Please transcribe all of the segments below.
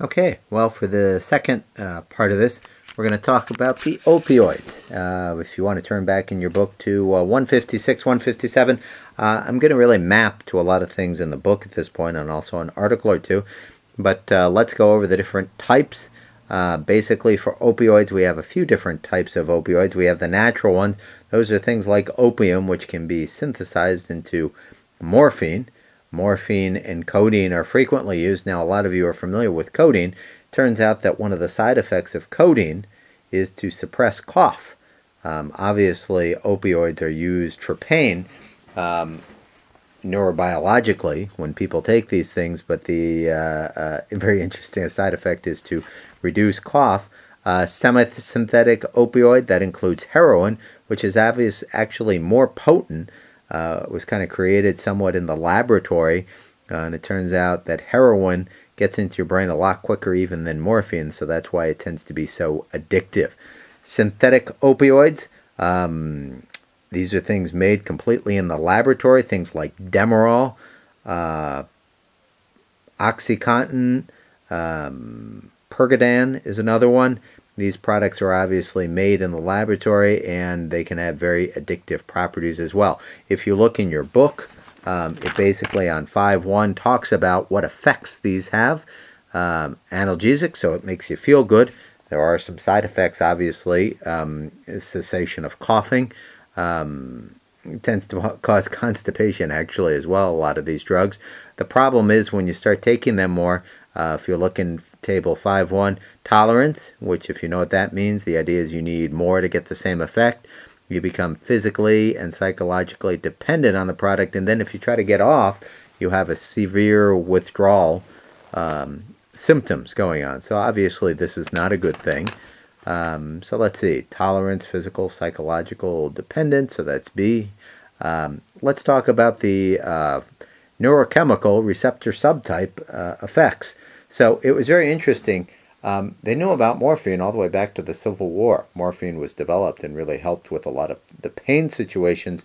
Okay, well, for the second part of this, we're going to talk about the opioids. If you want to turn back in your book to 156, 157, I'm going to really map to a lot of things in the book at this point and also an article or two. But let's go over the different types. Basically, for opioids, we have a few different types of opioids. We have the natural ones. Those are things like opium, which can be synthesized into morphine. Morphine and codeine are frequently used. Now, a lot of you are familiar with codeine. Turns out that one of the side effects of codeine is to suppress cough. Obviously, opioids are used for pain neurobiologically when people take these things, but the very interesting side effect is to reduce cough. Semi-synthetic opioid, that includes heroin, which is actually more potent. It was kind of created somewhat in the laboratory, and it turns out that heroin gets into your brain a lot quicker even than morphine, so that's why it tends to be so addictive. Synthetic opioids, these are things made completely in the laboratory, things like Demerol, OxyContin, Percodan is another one. These products are obviously made in the laboratory, and they can have very addictive properties as well. If you look in your book, it basically on 5.1 talks about what effects these have. Analgesic, so it makes you feel good. There are some side effects, obviously. Cessation of coughing. It tends to cause constipation, actually, as well, a lot of these drugs. The problem is when you start taking them more, if you look in table 5.1, tolerance, which if you know what that means, the idea is you need more to get the same effect. You become physically and psychologically dependent on the product, and then if you try to get off, you have a severe withdrawal symptoms going on. So obviously this is not a good thing. So let's see, tolerance, physical, psychological dependence, so that's B. Let's talk about the neurochemical receptor subtype effects. So it was very interesting. They knew about morphine all the way back to the Civil War. Morphine was developed and really helped with a lot of the pain situations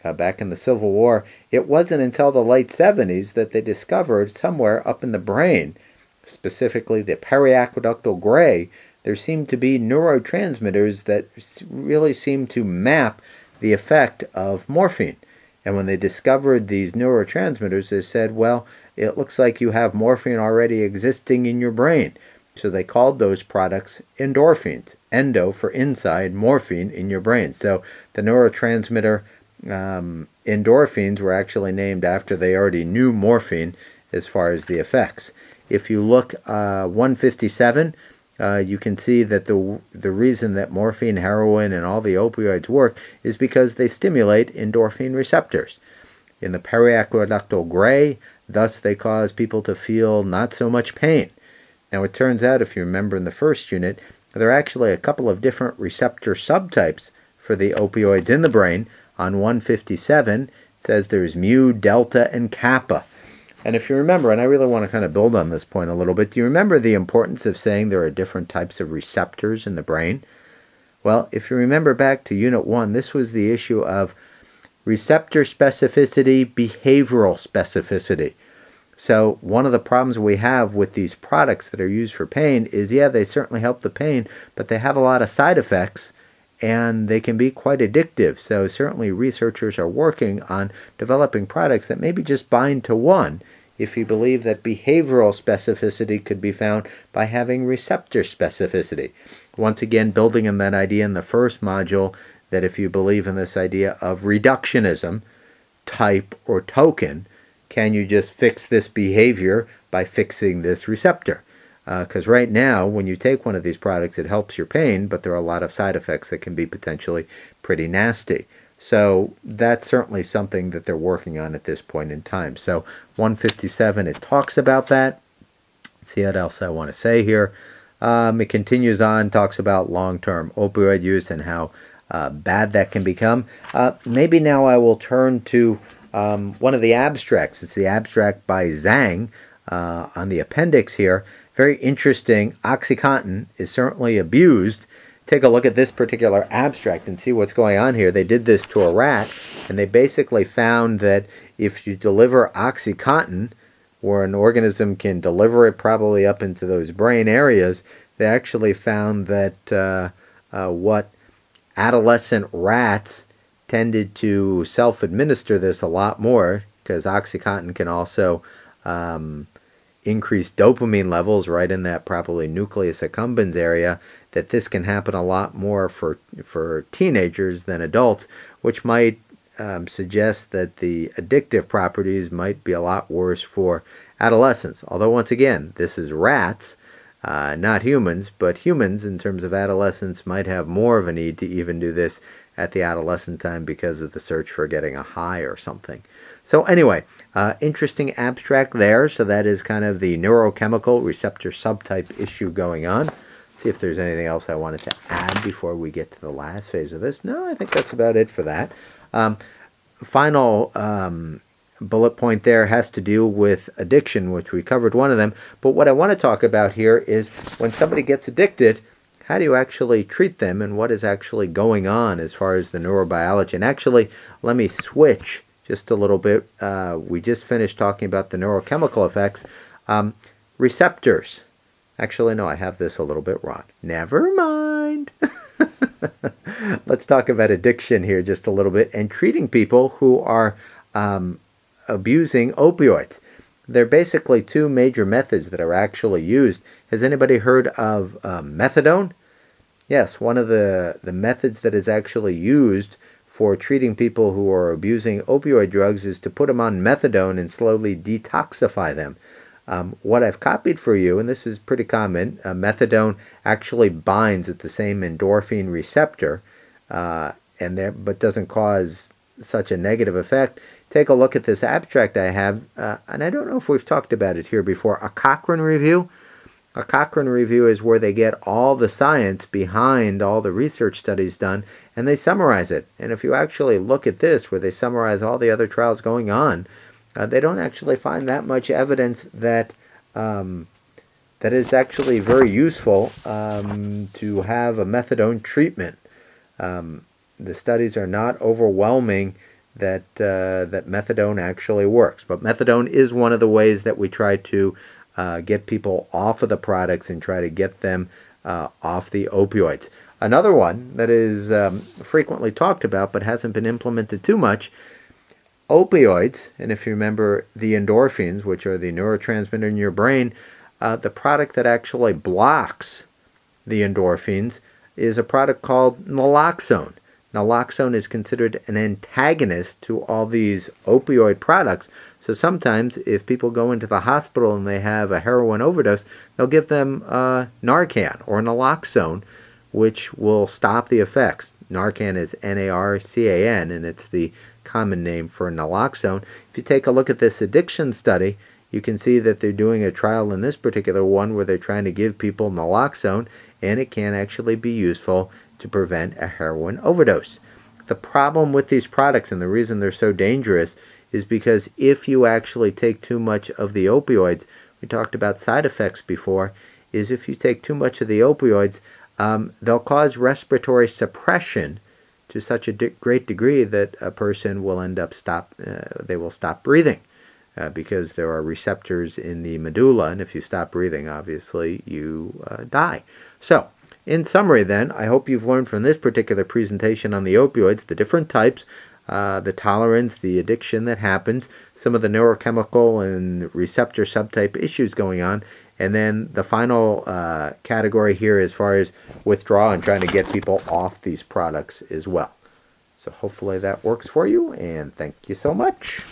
back in the Civil War. It wasn't until the late 70s that they discovered somewhere up in the brain, specifically the periaqueductal gray, there seemed to be neurotransmitters that really seemed to map the effect of morphine. And when they discovered these neurotransmitters, they said, well, it looks like you have morphine already existing in your brain. So they called those products endorphins. Endo for inside, morphine in your brain. So the neurotransmitter endorphins were actually named after they already knew morphine as far as the effects. If you look 157, you can see that the reason that morphine, heroin, and all the opioids work is because they stimulate endorphin receptors. In the periaqueductal gray, thus they cause people to feel not so much pain. Now it turns out, if you remember in the first unit, there are actually a couple of different receptor subtypes for the opioids in the brain. On 157, it says there's mu, delta, and kappa. And if you remember, and I really want to kind of build on this point a little bit, do you remember the importance of saying there are different types of receptors in the brain? Well, if you remember back to Unit 1, this was the issue of receptor specificity, behavioral specificity. So one of the problems we have with these products that are used for pain is, yeah, they certainly help the pain, but they have a lot of side effects, and they can be quite addictive. So certainly researchers are working on developing products that maybe just bind to one, if you believe that behavioral specificity could be found by having receptor specificity. Once again, building on that idea in the first module, that if you believe in this idea of reductionism, type or token, can you just fix this behavior by fixing this receptor? Because right now, when you take one of these products, it helps your pain, but there are a lot of side effects that can be potentially pretty nasty. So that's certainly something that they're working on at this point in time. So 157, it talks about that. Let's see what else I want to say here. It continues on, talks about long-term opioid use and how bad that can become. Maybe now I will turn to one of the abstracts. It's the abstract by Zhang on the appendix here. Very interesting. OxyContin is certainly abused. Take a look at this particular abstract and see what's going on here. They did this to a rat, and they basically found that if you deliver OxyContin where an organism can deliver it probably up into those brain areas, they actually found that what adolescent rats tended to self-administer this a lot more, because OxyContin can also increase dopamine levels right in that probably nucleus accumbens area, that this can happen a lot more for teenagers than adults, which might suggest that the addictive properties might be a lot worse for adolescents. Although, once again, this is rats, not humans, but humans in terms of adolescents might have more of a need to even do this at the adolescent time because of the search for getting a high or something. So anyway, interesting abstract there. So that is kind of the neurochemical receptor subtype issue going on. See if there's anything else I wanted to add before we get to the last phase of this. No, I think that's about it for that. Final bullet point there has to do with addiction, which we covered one of them. But what I want to talk about here is when somebody gets addicted, how do you actually treat them and what is actually going on as far as the neurobiology? And actually, let me switch just a little bit. We just finished talking about the neurochemical effects. Receptors. Actually, no, I have this a little bit wrong. Never mind. Let's talk about addiction here just a little bit and treating people who are abusing opioids. There are basically two major methods that are actually used. Has anybody heard of methadone? Yes, one of the methods that is actually used for treating people who are abusing opioid drugs is to put them on methadone and slowly detoxify them. What I've copied for you, and this is pretty common, methadone actually binds at the same endorphin receptor, but doesn't cause such a negative effect. Take a look at this abstract I have, and I don't know if we've talked about it here before, a Cochrane review. A Cochrane review is where they get all the science behind all the research studies done, and they summarize it. And if you actually look at this, where they summarize all the other trials going on, they don't actually find that much evidence that that is actually very useful to have a methadone treatment. The studies are not overwhelming that that methadone actually works. But methadone is one of the ways that we try to get people off of the products and try to get them off the opioids. Another one that is frequently talked about but hasn't been implemented too much, opioids, and if you remember the endorphins, which are the neurotransmitter in your brain, the product that actually blocks the endorphins is a product called naloxone. Naloxone is considered an antagonist to all these opioid products. So sometimes if people go into the hospital and they have a heroin overdose, they'll give them Narcan or naloxone, which will stop the effects. Narcan is Narcan, and it's the common name for naloxone. If you take a look at this addiction study, you can see that they're doing a trial in this particular one where they're trying to give people naloxone, and it can actually be useful to prevent a heroin overdose. The problem with these products, and the reason they're so dangerous, is because if you actually take too much of the opioids, we talked about side effects before, is if you take too much of the opioids, they'll cause respiratory suppression to such a great degree that a person will end up they will stop breathing because there are receptors in the medulla, and if you stop breathing, obviously you die. So, in summary then, I hope you've learned from this particular presentation on the opioids, the different types, the tolerance, the addiction that happens, some of the neurochemical and receptor subtype issues going on, and then the final category here as far as withdrawal and trying to get people off these products as well. So hopefully that works for you, and thank you so much.